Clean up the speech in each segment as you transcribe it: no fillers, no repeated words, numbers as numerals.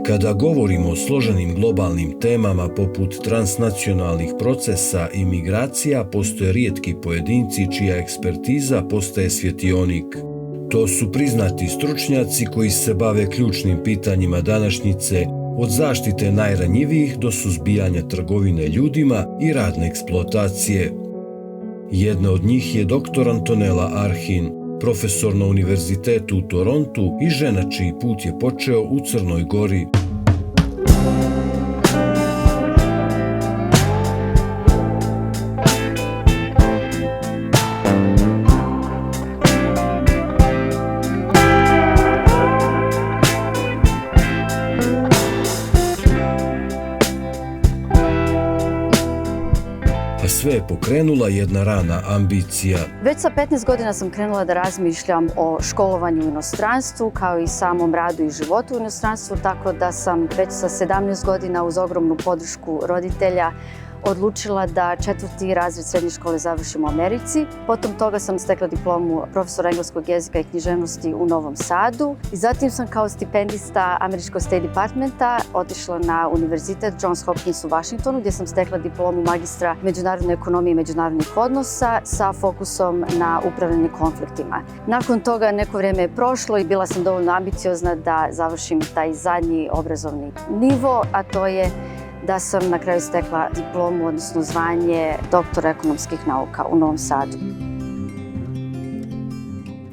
Kada govorimo o složenim globalnim temama poput transnacionalnih procesa i migracija, postoje rijetki pojedinci čija ekspertiza postaje svjetionik. To su priznati stručnjaci koji se bave ključnim pitanjima današnjice, od zaštite najranjivijih do suzbijanja trgovine ljudima i radne eksploatacije. Jedna od njih je dr. Antonella Arhin, profesor na Univerzitetu u Torontu i žena čiji put je počeo u Crnoj Gori. Sve je pokrenula jedna rana ambicija. Već sa 15 godina sam krenula da razmišljam o školovanju u inostranstvu, kao i samom radu i životu u inostranstvu, tako da sam već sa 17 godina uz ogromnu podršku roditelja odlučila da 4. razred srednje škole završim u Americi. Potom toga sam stekla diplomu profesora engleskog jezika i književnosti u Novom Sadu. I zatim sam kao stipendista Američkog State Departmenta otišla na Univerzitet Johns Hopkins u Washingtonu, gdje sam stekla diplomu magistra međunarodne ekonomije i međunarodnih odnosa sa fokusom na upravljanje konfliktima. Nakon toga neko vrijeme je prošlo i bila sam dovoljno ambiciozna da završim taj zadnji obrazovni nivo, a to je da sam na kraju stekla diplomu, odnosno zvanje doktora ekonomskih nauka u Novom Sadu.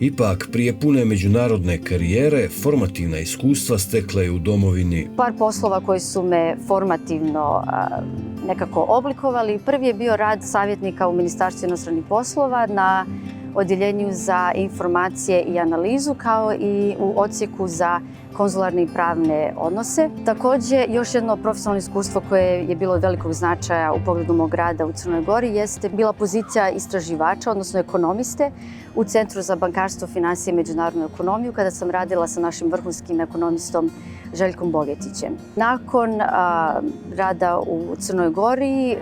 Ipak, prije pune međunarodne karijere, formativna iskustva stekla je u domovini. Par poslova koji su me formativno nekako oblikovali. Prvi je bio rad savjetnika u Ministarstvu inostranih poslova na odjeljenju za informacije i analizu, kao i u odsjeku za konzularne i pravne odnose. Također, još jedno profesionalno iskustvo koje je bilo od velikog značaja u pogledu mog rada u Crnoj Gori jeste bila pozicija istraživača, odnosno ekonomiste, u Centru za bankarstvo, financije i međunarodnu ekonomiju, kada sam radila sa našim vrhunskim ekonomistom Željkom Bogetićem. Nakon rada u Crnoj Gori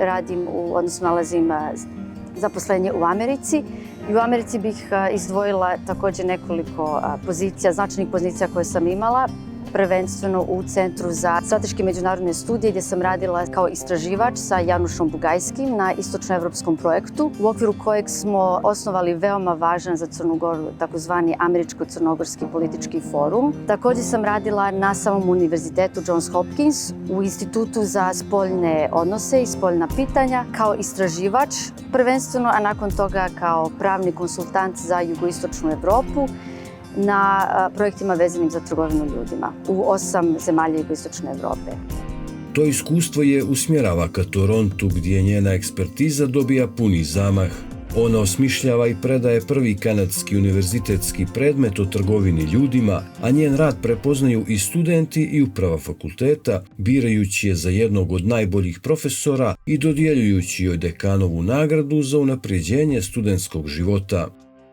nalazim zaposlenje u Americi. I u Americi bih izdvojila također nekoliko značajnih pozicija koje sam imala, prvenstveno u Centru za strateške međunarodne studije, gdje sam radila kao istraživač sa Janušom Bugajskim na istočnoevropskom projektu, u okviru kojeg smo osnovali veoma važan za Crnu Goru, takozvani Američko-crnogorski politički forum. Također sam radila na samom Univerzitetu Johns Hopkins u Institutu za spoljne odnose i spoljna pitanja kao istraživač prvenstveno, a nakon toga kao pravni konsultant za jugoistočnu Europu na projektima vezanim za trgovinu ljudima u 8 zemalja jugoistočne Europe. To iskustvo je usmjerava ka Torontu, gdje njena ekspertiza dobija puni zamah. Ona osmišljava i predaje prvi kanadski univerzitetski predmet o trgovini ljudima, a njen rad prepoznaju i studenti i uprava fakulteta, birajući je za jednog od najboljih profesora i dodjeljujući joj dekanovu nagradu za unapređenje studentskog života.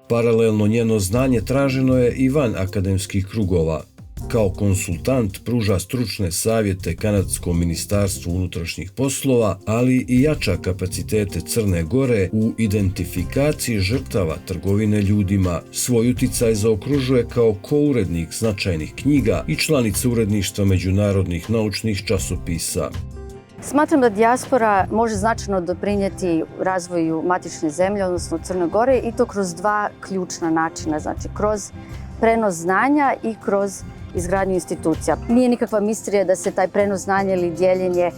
Paralelno njeno znanje traženo je i van akademskih krugova. Kao konsultant pruža stručne savjete Kanadskom ministarstvu unutrašnjih poslova, ali i jača kapacitete Crne Gore u identifikaciji žrtava trgovine ljudima. Svoj uticaj zaokružuje kao kourednik značajnih knjiga i članica uredništva međunarodnih naučnih časopisa. Smatram da dijaspora može značajno doprinijeti razvoju matične zemlje, odnosno Crne Gore, i to kroz dva ključna načina, znači kroz prenos znanja i kroz izgradnju institucija. Nije nikakva misterija da se taj prenos znanja ili dijeljenje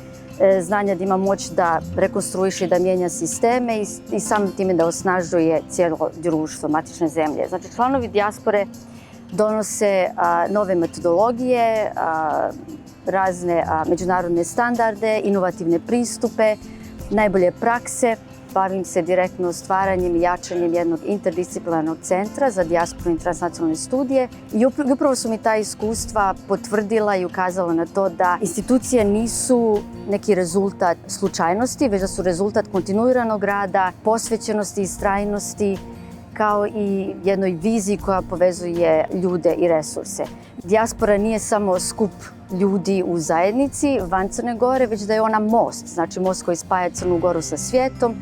znanja da ima moć da rekonstruiše i da mijenja sisteme i samim time da osnažuje cijelo društvo matične zemlje. Znači, članovi dijaspore donose nove metodologije, razne međunarodne standarde, inovativne pristupe, najbolje prakse. Bavim se direktno stvaranjem i jačanjem jednog interdisciplinarnog centra za dijasporu i transnacionalne studije i upravo su mi ta iskustva potvrdila i ukazala na to da institucije nisu neki rezultat slučajnosti, već da su rezultat kontinuiranog rada, posvećenosti i istrajnosti, kao i jednoj viziji koja povezuje ljude i resurse. Dijaspora nije samo skup ljudi u zajednici van Crne Gore, već da je ona most, znači most koji spaja Crnu Goru sa svijetom,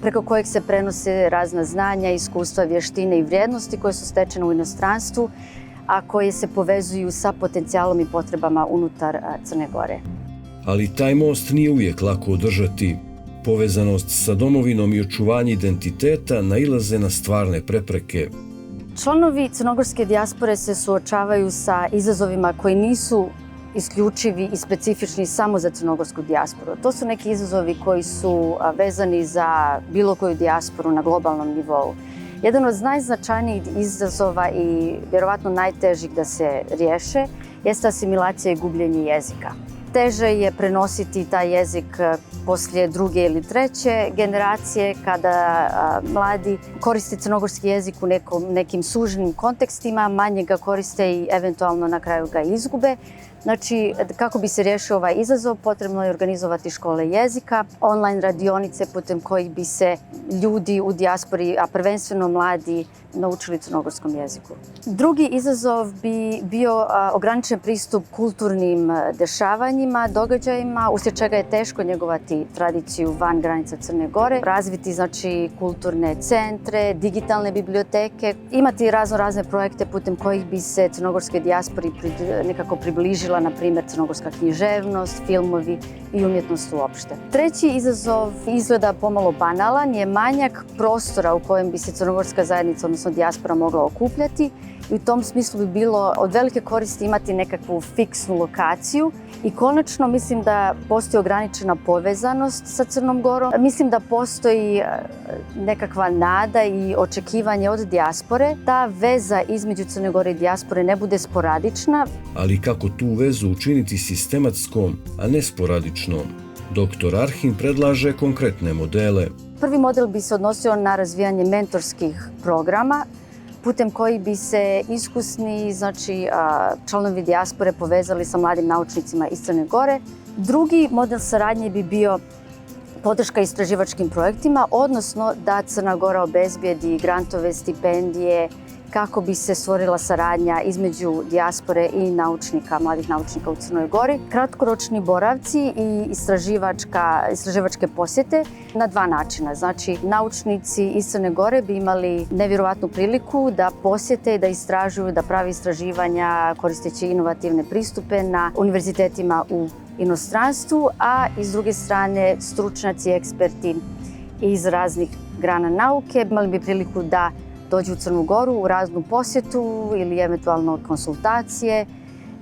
preko kojeg se prenose razna znanja, iskustva, vještine i vrijednosti koje su stečene u inostranstvu, a koje se povezuju sa potencijalom i potrebama unutar Crne Gore. Ali taj most nije uvijek lako održati. Povezanost sa domovinom i očuvanje identiteta nailaze na stvarne prepreke. Članovi crnogorske dijaspore se suočavaju sa izazovima koji nisu isključivi i specifični samo za crnogorsku dijasporu. To su neki izazovi koji su vezani za bilo koju dijasporu na globalnom nivou. Jedan od najznačajnijih izazova i vjerovatno najtežih da se riješe jeste asimilacija i gubljenje jezika. Teže je prenositi taj jezik poslije druge ili treće generacije kada mladi koriste crnogorski jezik u nekim suženim kontekstima, manje ga koriste i eventualno na kraju ga izgube. Znači, kako bi se riješio ovaj izazov, potrebno je organizovati škole jezika, online radionice putem kojih bi se ljudi u dijaspori, a prvenstveno mladi, naučili crnogorskom jeziku. Drugi izazov bi bio ograničen pristup kulturnim dešavanjima, događajima, uslijed čega je teško njegovati tradiciju van granica Crne Gore, razviti znači kulturne centre, digitalne biblioteke, imati razne projekte putem kojih bi se crnogorske dijaspori nekako približila, na primjer crnogorska književnost, filmovi i umjetnost uopšte. Treći izazov izgleda pomalo banalan, je manjak prostora u kojem bi se crnogorska zajednica, odnosno dijaspora, mogla okupljati i u tom smislu bi bilo od velike koristi imati nekakvu fiksnu lokaciju. I konačno mislim da postoji ograničena povezanost sa Crnom Gorom. Mislim da postoji nekakva nada i očekivanje od dijaspore. Ta veza između Crne Gore i dijaspore ne bude sporadična. Ali kako tu vezu učiniti sistematskom, a ne sporadičnom? Dr. Arhin predlaže konkretne modele. Prvi model bi se odnosio na razvijanje mentorskih programa putem koji bi se iskusni članovi dijaspore povezali sa mladim naučnicima iz Crne Gore. Drugi model saradnje bi bio podrška istraživačkim projektima, odnosno da Crna Gora obezbijedi grantove, stipendije, kako bi se stvorila saradnja između dijaspore i mladih naučnika u Crnoj Gori. Kratkoročni boravci i istraživačke posjete na dva načina. Znači, naučnici iz Crne Gore bi imali nevjerojatnu priliku da posjete i da istražuju, da prave istraživanja koristeći inovativne pristupe na univerzitetima u inostranstvu, a iz druge strane stručnjaci, eksperti iz raznih grana nauke imali bi priliku da dođu u Crnu Goru u raznu posjetu ili eventualno konsultacije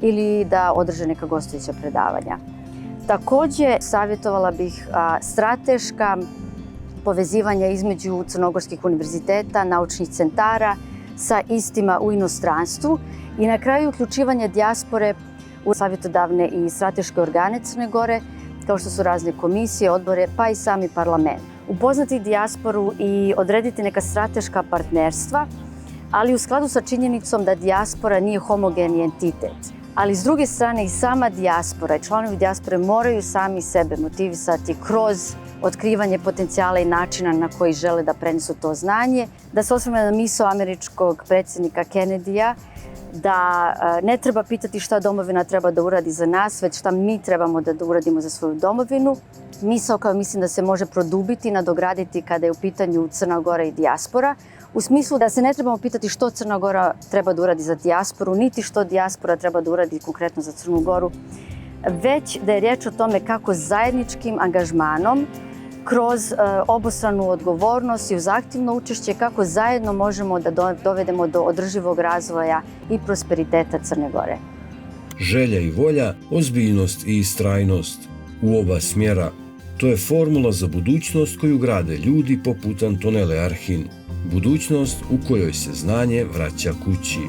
ili da održe neka gostujuća predavanja. Također savjetovala bih strateška povezivanja između crnogorskih univerziteta, naučnih centara sa istima u inostranstvu i na kraju uključivanje dijaspore u savjetodavne i strateške organe Crne Gore, kao što su razne komisije, odbore, pa i sami parlament. Upoznati dijasporu i odrediti neka strateška partnerstva, ali u skladu sa činjenicom da dijaspora nije homogeni entitet. Ali s druge strane i sama dijaspora i članovi dijaspore moraju sami sebe motivisati kroz otkrivanje potencijala i načina na koji žele da prenesu to znanje. Da se osvrnem na misao američkog predsjednika Kennedyja, da ne treba pitati šta domovina treba da uradi za nas, već šta mi trebamo da uradimo za svoju domovinu. Misao koja mislim da se može produbiti, nadograditi kada je u pitanju Crna Gora i dijaspora, u smislu da se ne trebamo pitati što Crna Gora treba da uradi za dijasporu, niti što dijaspora treba da uradi konkretno za Crnu Goru, već da je riječ o tome kako zajedničkim angažmanom, kroz obostranu odgovornost i uz aktivno učešće, kako zajedno možemo da dovedemo do održivog razvoja i prosperiteta Crne Gore. Želja i volja, ozbiljnost i istrajnost u oba smjera. To je formula za budućnost koju grade ljudi poput Antonele Arhin. Budućnost u kojoj se znanje vraća kući.